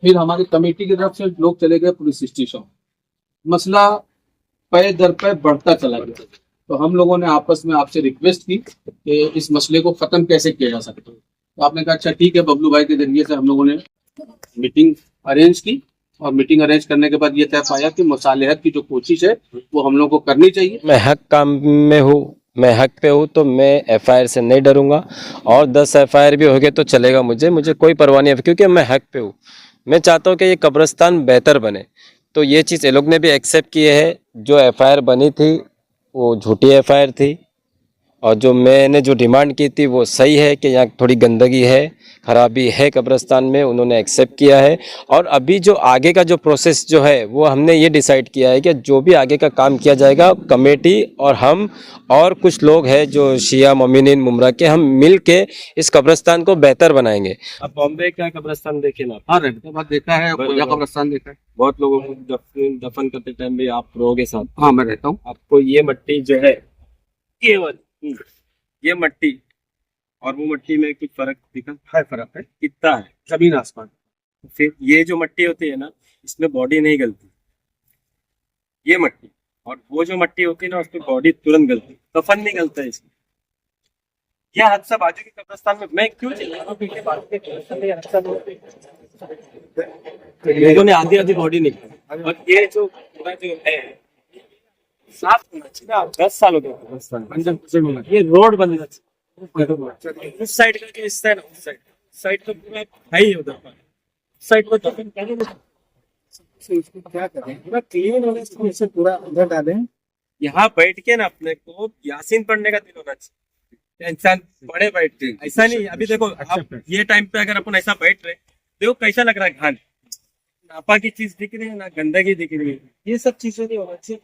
फिर हमारी कमेटी की तरफ से लोग चले गए पुलिस स्टेशन। मसला पे दर पे बढ़ता चला गया। तो हम लोगों ने आपस में आपसे रिक्वेस्ट की कि इस मसले को खत्म कैसे किया जा सकता है। तो आपने कहा अच्छा ठीक है, बबलू भाई के जरिए से हम लोगों ने मीटिंग अरेंज की, और मीटिंग अरेंज करने के बाद ये तय पाया कि मुसालिहत की जो कोशिश है वो हम लोग को करनी चाहिए। मैं हक काम में हूँ, मैं हक पे हूँ, तो मैं एफआईआर से नहीं डरूंगा। और 10 एफआईआर भी हो गए तो चलेगा, मुझे कोई परवाह नहीं है, क्योंकि मैं हक पे हूँ। मैं चाहता हूँ कि ये कब्रिस्तान बेहतर बने। तो ये चीज़ ये लोग ने भी एक्सेप्ट किए है। जो एफआईआर बनी थी वो झूठी एफआईआर थी, और जो मैंने जो डिमांड की थी वो सही है कि यहाँ थोड़ी गंदगी है, खराबी है कब्रिस्तान में, उन्होंने एक्सेप्ट किया है। और अभी जो आगे का जो प्रोसेस जो है वो हमने ये डिसाइड किया है कि जो भी आगे का काम किया जाएगा, कमेटी और हम और कुछ लोग हैं जो शिया मोमिनीन मुमरा के, हम मिल के इस कब्रिस्तान को बेहतर बनाएंगे। अब बॉम्बे का कब्रिस्तान देखे ना, हाँ रहमताबाद देखा है, पूजा कब्रिस्तान देखा है। बहुत लोगों को दफन करते टाइम भी आप रहोगे साथ। हाँ मैं रहता हूँ। आपको ये मट्टी जो है, केवल ये मट्टी और वो मट्टी में कुछ फर्क दिखा है? फर्क है, कितना है? जमीन आसमान। फिर ये जो मट्टी होती है ना, इसमें बॉडी नहीं गलती, ये मट्टी। और वो जो मट्टी होती है ना, उसमें बॉडी तुरंत गलती, कफन नहीं गलता है इसमें। यह हादसा बाजू के कब्रिस्तान में मैं क्यों चिल्ला रहा हूं? क्योंकि बाजू के कब्रिस्तान में ये हादसा नहीं होता। लोगों ने आधी आधी बॉडी निकाली, और ये जो पूरा जो है साफ होना चाहिए ना। 10 साल हो गए, ये रोड बनना चाहिए। उस साइड का जो हिस्सा है ना, उस साइड तो पूरा है ही उधर पर, साइड पर तो इसको क्या करें, पूरा क्लीन होने से पूरा उधर डालें। यहाँ बैठ के ना अपने को यासीन पढ़ने का दिल होना चाहिए। इंसान बड़े बैठ के ऐसा नहीं। अभी देखो आप ये टाइम पे अगर अपन ऐसा बैठ रहे, देखो कैसा लग रहा है, घान नापा की चीज दिख रही है ना, गंदगी दिख रही है। ये सब चीजें नहीं होना चाहिए,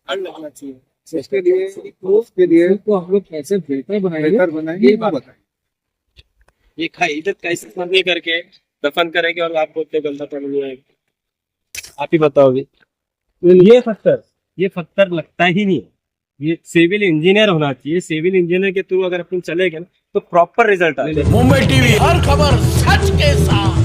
लगना चाहिए। उसके लिए तो हम लोग कैसे बेहतर बनाएंगे ये बताएं। ये इज्जत कैसे नहीं करके दफन करेंगे और आप बोलते गंदा पानी आएगा? आप ही बताओ। ये पत्थर लगता ही नहीं है। ये सिविल इंजीनियर होना चाहिए। सिविल इंजीनियर के थ्रू अगर अपन चलेंगे ना तो प्रॉपर रिजल्ट आएगा। मुंबई टीवी, हर खबर सच के साथ।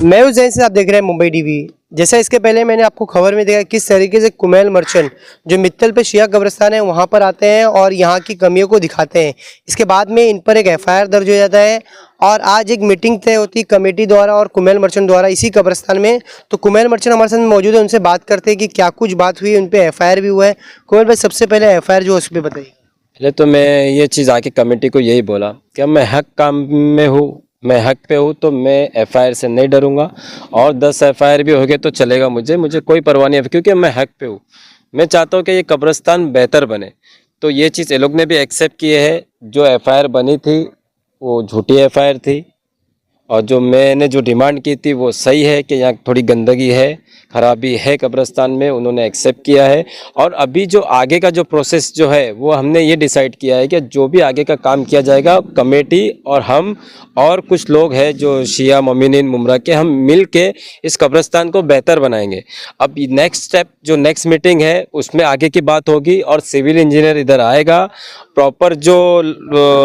मैं उस जैन से आप देख रहे हैं मुंबई टीवी। जैसा इसके पहले मैंने आपको खबर में देखा किस तरीके से कुमेल मर्चेंट जो मित्तल पे शिया कब्रिस्तान है वहां पर आते हैं और यहां की कमियों को दिखाते हैं। इसके बाद में इन पर एक एफआईआर दर्ज हो जाता है और आज एक मीटिंग तय होती है कमेटी द्वारा और कुमेल मर्चेंट द्वारा इसी कब्रिस्तान में। तो कुमेल मर्चेंट हमारे साथ मौजूद है, उनसे बात करते हैं कि क्या कुछ बात हुई, उन पर एफआईआर भी हुआ है। कुमेल भाई, सबसे पहले एफआईआर जो है उस पर बताइए। पहले तो मैं ये चीज़ आके कमेटी को यही बोला कि मैं हक काम में हूँ, मैं हक पे हूँ, तो मैं एफआईआर से नहीं डरूंगा। और 10 एफआईआर भी हो गए तो चलेगा, मुझे कोई परवाह नहीं है, क्योंकि मैं हक पे हूँ। मैं चाहता हूँ कि ये कब्रिस्तान बेहतर बने। तो ये चीज़ ये लोग ने भी एक्सेप्ट किए है। जो एफआईआर बनी थी वो झूठी एफआईआर थी, और जो मैंने जो डिमांड की थी वो सही है कि यहाँ थोड़ी गंदगी है, खराबी है कब्रिस्तान में, उन्होंने एक्सेप्ट किया है। और अभी जो आगे का जो प्रोसेस जो है वो हमने ये डिसाइड किया है कि जो भी आगे का काम किया जाएगा, कमेटी और हम और कुछ लोग हैं जो शिया मोमिनीन मुमरा के, हम मिल के इस कब्रिस्तान को बेहतर बनाएंगे। अब नेक्स्ट स्टेप जो नेक्स्ट मीटिंग है उसमें आगे की बात होगी, और सिविल इंजीनियर इधर आएगा। प्रॉपर जो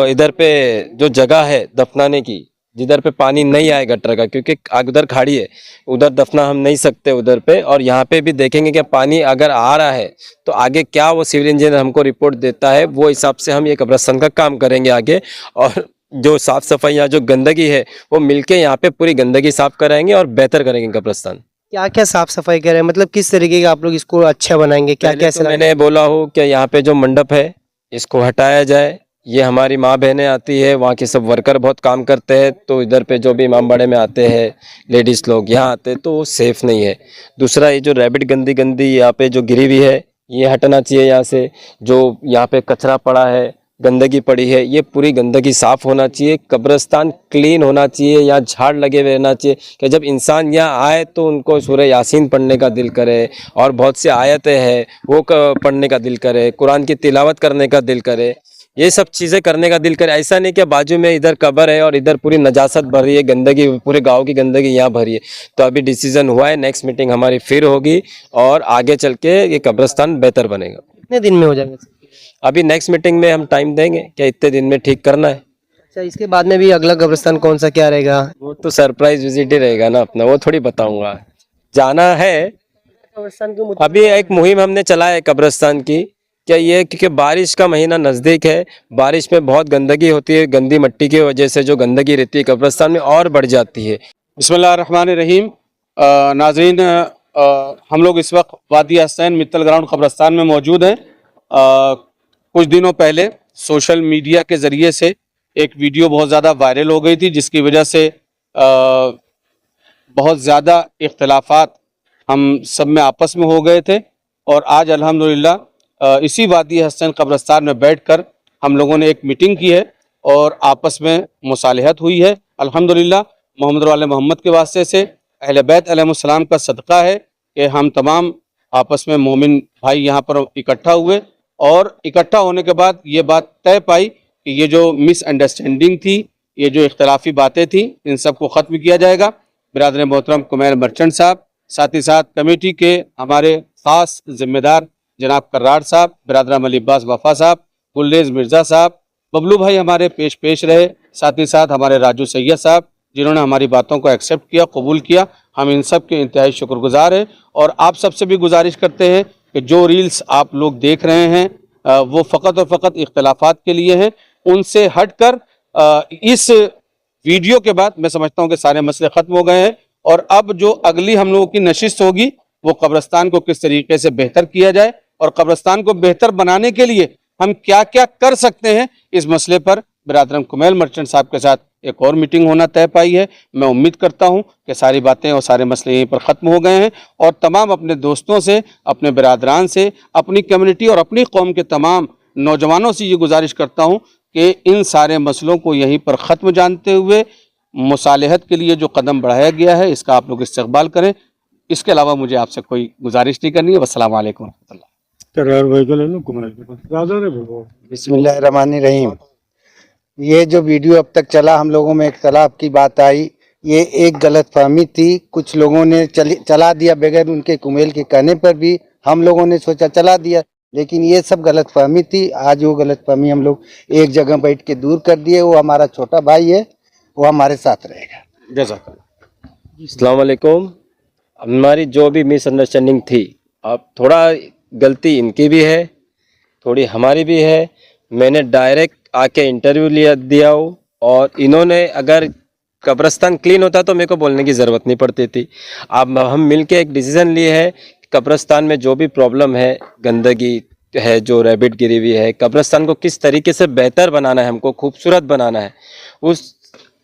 इधर पे जो जगह है दफनाने की, जिधर पे पानी नहीं आए गटर का, क्योंकि उधर खाड़ी है, उधर दफना हम नहीं सकते उधर पे। और यहाँ पे भी देखेंगे कि पानी अगर आ रहा है तो आगे क्या वो सिविल इंजीनियर हमको रिपोर्ट देता है, वो हिसाब से हम ये कब्रिस्तान का काम करेंगे आगे। और जो साफ सफाई या जो गंदगी है वो मिलके यहाँ पे पूरी गंदगी साफ कराएंगे और बेहतर करेंगे कब्रिस्तान। क्या क्या साफ सफाई करें, मतलब किस तरीके का आप लोग इसको अच्छा बनाएंगे, क्या क्या? तो मैंने बोला हो कि यहाँ पे जो मंडप है इसको हटाया जाए। ये हमारी माँ बहनें आती है, वहाँ के सब वर्कर बहुत काम करते हैं, तो इधर पे जो भी इमाम बाड़े में आते हैं लेडीज़ लोग यहाँ आते हैं तो वो सेफ़ नहीं है। दूसरा, ये जो रैबिट गंदी यहाँ पे जो गिरी हुई है ये हटना चाहिए यहाँ से। जो यहाँ पे कचरा पड़ा है, गंदगी पड़ी है, ये पूरी गंदगी साफ़ होना चाहिए। कब्रिस्तान क्लीन होना चाहिए, यहाँ झाड़ लगे हुए रहना चाहिए कि जब इंसान यहाँ आए तो उनको सूरह यासीन पढ़ने का दिल करे, और बहुत सी आयतें हैं वो पढ़ने का दिल करे, कुरान की तिलावत करने का दिल करे, ये सब चीज़ें करने का दिल करे। ऐसा नहीं कि बाजू में इधर कब्र है और इधर पूरी नजासत भरी है, गंदगी, पूरे गांव की गंदगी यहाँ भरी है। तो अभी डिसीजन हुआ है, नेक्स्ट मीटिंग हमारी फिर होगी और आगे चल के ये कब्रिस्तान बेहतर बनेगा। कितने दिन में हो जाएगा? अभी नेक्स्ट मीटिंग में हम टाइम देंगे कि इतने दिन में ठीक करना है। अच्छा, इसके बाद में भी अगला कब्रिस्तान कौन सा क्या रहेगा? वो तो सरप्राइज विजिट ही रहेगा ना अपना, वो थोड़ी बताऊंगा। जाना है, कब्रिस्तान के अभी एक मुहिम हमने चलाया है कब्रिस्तान की। क्या ये क्योंकि बारिश का महीना नज़दीक है, बारिश में बहुत गंदगी होती है, गंदी मिट्टी की वजह से जो गंदगी रहती है कब्रिस्तान में और बढ़ जाती है। बिस्मिल्लाहिर्रहमानिर्रहीम। नाज़रीन, हम लोग इस वक्त वादी हसनैन मित्तल ग्राउंड कब्रिस्तान में मौजूद हैं। कुछ दिनों पहले सोशल मीडिया के ज़रिए से एक वीडियो बहुत ज़्यादा वायरल हो गई थी, जिसकी वजह से बहुत ज़्यादा इख्तिलाफात हम सब में आपस में हो गए थे। और आज अल्हम्दुलिल्लाह इसी वादी हसनैन कब्रिस्तान में बैठकर हम लोगों ने एक मीटिंग की है और आपस में मुसालहत हुई है। अल्हम्दुलिल्लाह मोहम्मद वाले मोहम्मद के वास्ते से अहले बैत अलैहिस्सलाम का सदका है कि हम तमाम आपस में मोमिन भाई यहाँ पर इकट्ठा हुए और इकट्ठा होने के बाद ये बात तय पाई कि ये जो मिसअंडरस्टैंडिंग थी, ये जो इख्तलाफी बातें थी, इन सब को ख़त्म किया जाएगा। बिरादर मोहतरम कुमैल मर्चेंट साहब, साथ ही साथ कमेटी के हमारे ख़ास ज़िम्मेदार जनाब कर्रार साहब, बिरादर अली अब्बास वफ़ा साहब, गुलरेज मिर्ज़ा साहब, बबलू भाई हमारे पेश रहे, साथ ही साथ हमारे राजू सैयद साहब जिन्होंने हमारी बातों को एक्सेप्ट किया, कबूल किया। हम इन सब के इंतहाई शुक्रगुजार हैं और आप सबसे भी गुजारिश करते हैं कि जो रील्स आप लोग देख रहे हैं वो फ़कत और फ़कत इख्तलाफात के लिए हैं। उनसे हटकर इस वीडियो के बाद मैं समझता हूँ कि सारे मसले ख़त्म हो गए हैं और अब जो अगली हम लोगों की नशिस्त होगी वो कब्रिस्तान को किस तरीके से बेहतर किया जाए और कब्रिस्तान को बेहतर बनाने के लिए हम क्या क्या कर सकते हैं, इस मसले पर बिरादरम कुमैल मर्चेंट साहब के साथ एक और मीटिंग होना तय पाई है। मैं उम्मीद करता हूं कि सारी बातें और सारे मसले यहीं पर ख़त्म हो गए हैं और तमाम अपने दोस्तों से, अपने बिरादरान से, अपनी कम्युनिटी और अपनी कौम के तमाम नौजवानों से ये गुजारिश करता हूं कि इन सारे मसलों को यहीं पर ख़त्म जानते हुए मुसालहत के लिए जो कदम बढ़ाया गया है इसका आप लोग इस्तकबाल करें। इसके अलावा मुझे आपसे कोई गुजारिश नहीं करनी है। अस्सलाम वालेकुम रहमतुल्लाह। बिस्मिल्लाहिर्रहमानिर्रहीम। ये जो वीडियो अब तक चला, हम लोगों में इख्तलाफ की बात आई, ये एक गलतफहमी थी। कुछ लोगों ने चला दिया बगैर उनके कुमेल के कहने पर भी हम लोगों ने सोचा चला दिया, लेकिन ये सब गलतफहमी थी। आज वो गलतफहमी हम लोग एक जगह बैठ के दूर कर दिए। वो हमारा छोटा भाई है, वो हमारे साथ रहेगा। जज़ाकल्लाह। अस्सलाम वालेकुम। हमारी जो भी मिसअंडरस्टैंडिंग थी, अब थोड़ा गलती इनकी भी है, थोड़ी हमारी भी है। मैंने डायरेक्ट आके इंटरव्यू दिया हो और इन्होंने अगर कब्रिस्तान क्लीन होता तो मेरे को बोलने की ज़रूरत नहीं पड़ती थी। अब हम मिलके एक डिसीज़न लिए है, कब्रिस्तान में जो भी प्रॉब्लम है, गंदगी है, जो रैबिट गिरी हुई है, कब्रिस्तान को किस तरीके से बेहतर बनाना है, हमको खूबसूरत बनाना है। उस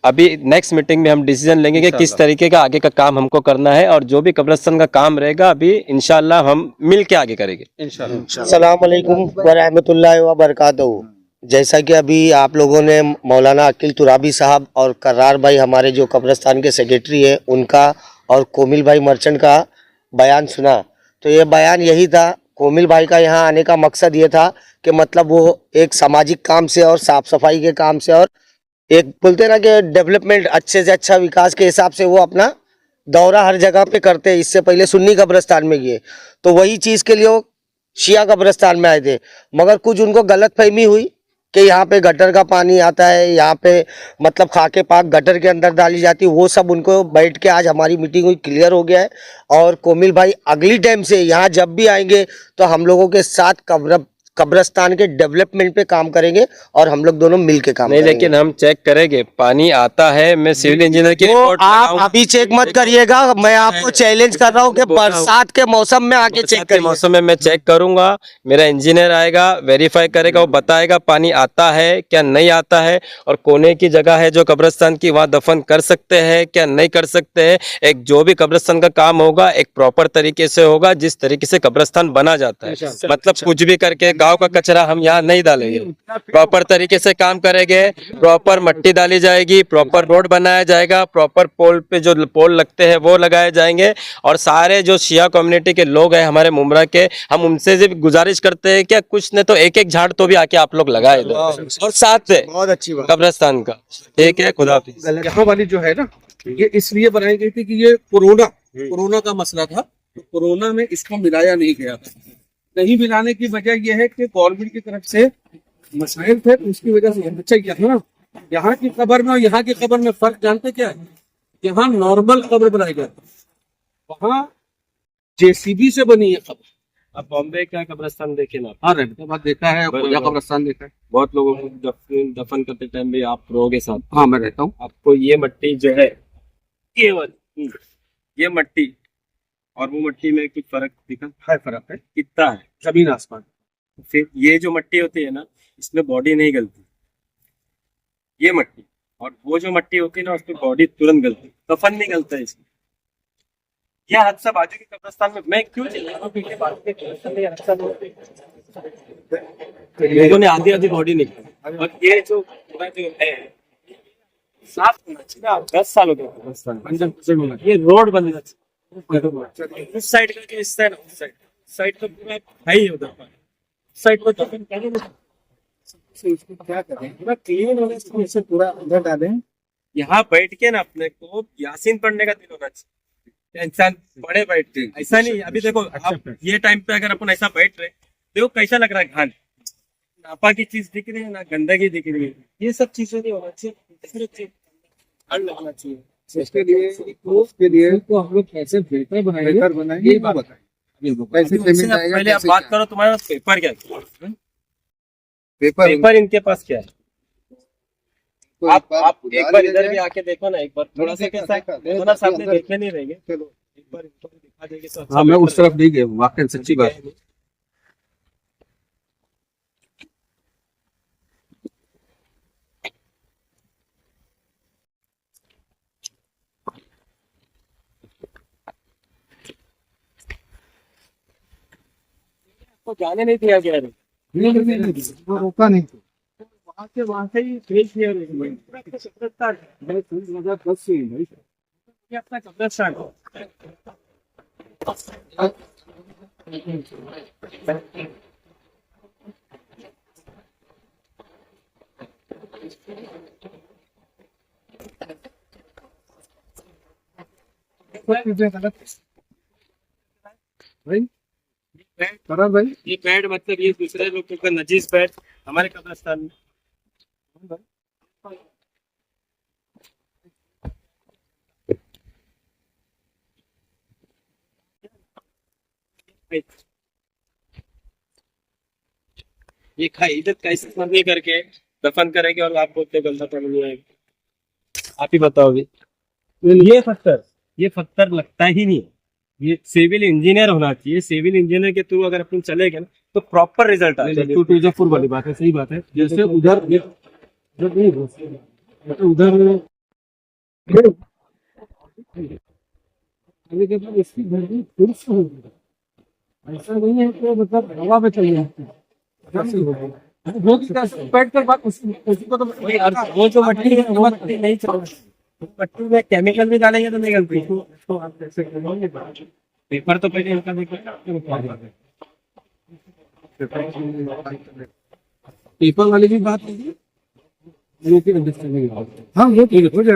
अभी नेक्स्ट मीटिंग में हम डिसीजन लेंगे कि किस तरीके का आगे का काम हमको करना है और जो भी कब्रिस्तान का काम रहेगा अभी इंशाल्लाह हम मिल के आगे करेंगे इंशाल्लाह। अस्सलाम वालेकुम व रहमतुल्लाहि व बरकातहू। जैसा कि अभी आप लोगों ने मौलाना अकील तुराबी साहब और कर्रार भाई हमारे जो कब्रिस्तान के सेक्रेटरी है उनका और कोमिल भाई मर्चेंट का बयान सुना, तो ये बयान यही था। कोमिल भाई का यहाँ आने का मकसद ये था कि मतलब वो एक सामाजिक काम से और साफ़ सफाई के काम से और एक बोलते ना कि डेवलपमेंट, अच्छे से अच्छा विकास के हिसाब से वो अपना दौरा हर जगह पे करते हैं। इससे पहले सुन्नी कब्रिस्तान में गए तो वही चीज़ के लिए वो शिया कब्रिस्तान में आए थे, मगर कुछ उनको गलतफहमी हुई कि यहाँ पे गटर का पानी आता है, यहाँ पे मतलब खाके पाक गटर के अंदर डाली जाती है। वो सब उनको बैठ के आज हमारी मीटिंग हुई, क्लियर हो गया है। और कोमिल भाई अगली टाइम से यहाँ जब भी आएंगे तो हम लोगों के साथ कब्रिस्तान के डेवलपमेंट पे काम करेंगे और हम लोग दोनों मिल के काम नहीं, करेंगे। लेकिन हम चेक करेंगे, पानी आता है। मैं सिविल इंजीनियर की रिपोर्ट आप अभी चेक मत करिएगा, मैं आपको चैलेंज कर रहा हूँ कि बरसात के मौसम में आके चेक के करिए। मौसम में मैं चेक करूंगा, मेरा इंजीनियर आएगा, वेरीफाई करेगा, वो बताएगा पानी आता है क्या नहीं आता है और कोने की जगह है जो कब्रिस्तान की, वहाँ दफन कर सकते हैं क्या नहीं कर सकते हैं। एक जो भी कब्रिस्तान का काम होगा एक प्रॉपर तरीके से होगा, जिस तरीके से कब्रिस्तान बना जाता है। मतलब कुछ भी करके गाँव का कचरा हम यहाँ नहीं डालेंगे, प्रॉपर तरीके से काम करेंगे। प्रॉपर मट्टी डाली जाएगी, प्रॉपर रोड बनाया जाएगा, प्रॉपर पोल पे जो पोल लगते हैं वो लगाए जाएंगे। और सारे जो शिया कम्युनिटी के लोग हैं हमारे मुमरा के, हम उनसे भी गुजारिश करते हैं कि कुछ ने तो एक एक झाड़ तो भी आके आप लोग लगाए दो और साथ से बहुत अच्छी बात। कब्रिस्तान का। ठीक है, खुदा हाफिज। यहाँ वाली जो है ना, ये इसलिए बनाई गई थी कि ये कोरोना का मसला था, तो कोरोना में इसको मिलाया नहीं गया था। नहीं मिलाने की वजह यह है कि गवर्नमेंट की तरफ से मसाइल थे, तो उसकी वजह से अच्छा यहाँ यहाँ की कब्र में और यहाँ की कब्र में फर्क जानते क्या है? यहाँ नॉर्मल कब्र बनाई जाती है, वहाँ जेसीबी से बनी है कब्र। अब बॉम्बे का कब्रिस्तान देखे ना, हाँ, रहने के बाद देखा है, पूजा कब्रिस्तान देखा है। बहुत लोगों को दफन करते टाइम भी आप रहोगे साथ, हाँ, मैं रहता हूँ। आपको ये मट्टी जो है केवल ये मट्टी और वो मट्टी में कुछ फर्क दिखा? है फर्क है, कितना है? जमीन आसमान। फिर ये जो मट्टी होती है ना, इसमें बॉडी नहीं गलती, ये मट्टी, और वो जो मट्टी होती है ना उसमें बॉडी तुरंत गलती, दफन नहीं गलता है इसमें। यह हादसा बाजू के कब्रिस्तान में मैं क्यों चिल्ला रहा हूं? क्योंकि बाजू के कब्रिस्तान में ये हादसा लोगों ने आधी बॉडी निकाली, और ये जो पूरा जो है साफ होना चाहिए। 10 साल हो गए कब्रिस्तान, ये रोड बनना चाहिए उस साइड का, कि इस साइड तो पूरा है ही उधर पर, साइड को तो क्या करें, पूरा क्लीन होने से पूरा अंदर डालें। यहाँ बैठ के ना अपने को यासीन पढ़ने का दिल होना चाहिए। इंसान पढ़े बैठते, ऐसा नहीं। अभी देखो आप ये टाइम पे अगर अपन ऐसा बैठ रहे, देखो कैसा लग रहा है, घान नापा की चीज दिख रही है ना, गंदगी दिख रही है, ये सब चीजें नहीं होना चाहिए, लगना चाहिए। उसके लिए तो हम लोग कैसे बेहतर बनाएंगे, ये बात बताइए। कैसे पेमेंट आएगा, पहले आप कैसे बात क्या? करो, तुम्हारे पास पेपर क्या है? पेपर पेपर इनके पास क्या है? तो आप एक बार ले इधर जाए। भी आके देखो ना, एक बार थोड़ा सा देखा, कैसा देखा, देखो ना, सामने अंदर। देखने नहीं रहेंगे, चलो एक बार इनको भी दिखा देंगे तो अच्छा हाँ, मैं बेहतर उस तरफ नहीं गया हूँ, वाकई सच्ची बात है। रहेगा। तो जाने नहीं दिया गया है। वो रोका नहीं। वहां से ही फेल किया है। पूरा आपका कब्रिस्तान है। 2010 से ही भाई। ये अपना कब्रिस्तान है। भाई करा भाई, ये बेड मतलब ये दूसरे लोगों का नजीस बेड हमारे कब्रिस्तान में। ये इधर कैसे मरने करके दफन करेंगे और आप बोलते गंदा पानी नहीं आएगा? आप ही बताओ भी। ये पत्थर लगता ही नहीं है। ये सिविल इंजीनियर होना चाहिए। सिविल इंजीनियर के थ्रू अगर अपन चले गए ना तो प्रॉपर रिजल्ट आएगा। टू टूजापुर वाली बात है, सही बात है। जैसे उधर उधर इसकी धरती फिर से होगी, ऐसा नहीं है कि मतलब हवा में चली जाती है। वो बैठ कर बात उसी को तो वो जो मट्टी है वो मट्टी नहीं चल मट्टी में केमिकल भी डालेंगे तो नहीं गलती। तो आप कैसे करेंगे? पेपर तो पहले इनका पेपर वाली भी बात नहीं है, वो की अंडरस्टैंडिंग। हाँ वो ठीक हो जाए।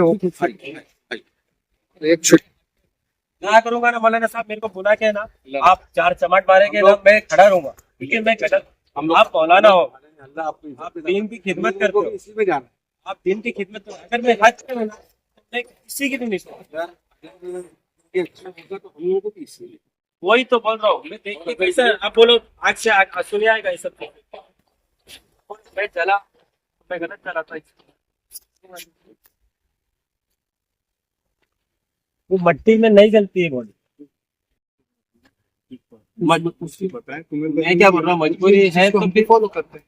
एक ना करूंगा ना मौलाना साहब, मेरे को बुला के ना आप 4 चमाट मारेंगे ना, मैं खड़ा रहूंगा। क्योंकि मैं गलत, आप मौलाना हो, आप दीन की खिदमत करते हो, इसी में जाना। आप दीन की खिदमत करो। अगर मैं हज पे ना मैं किसी की भी नहीं सुनता। ये अच्छा होगा तो हम लोगों को भी इसीलिए वही तो बोल रहा हूँ मैं। देख के कैसा आप बोलो आज से सुनिए आएगा ये सब। मैं चला, मैं गलत चला था। वो मट्टी में नहीं गलती है बॉडी। कुछ नहीं पता है तुम्हें। मैं क्या बोल रहा हूँ, मजबूरी है तो फिर फॉलो करते हैं।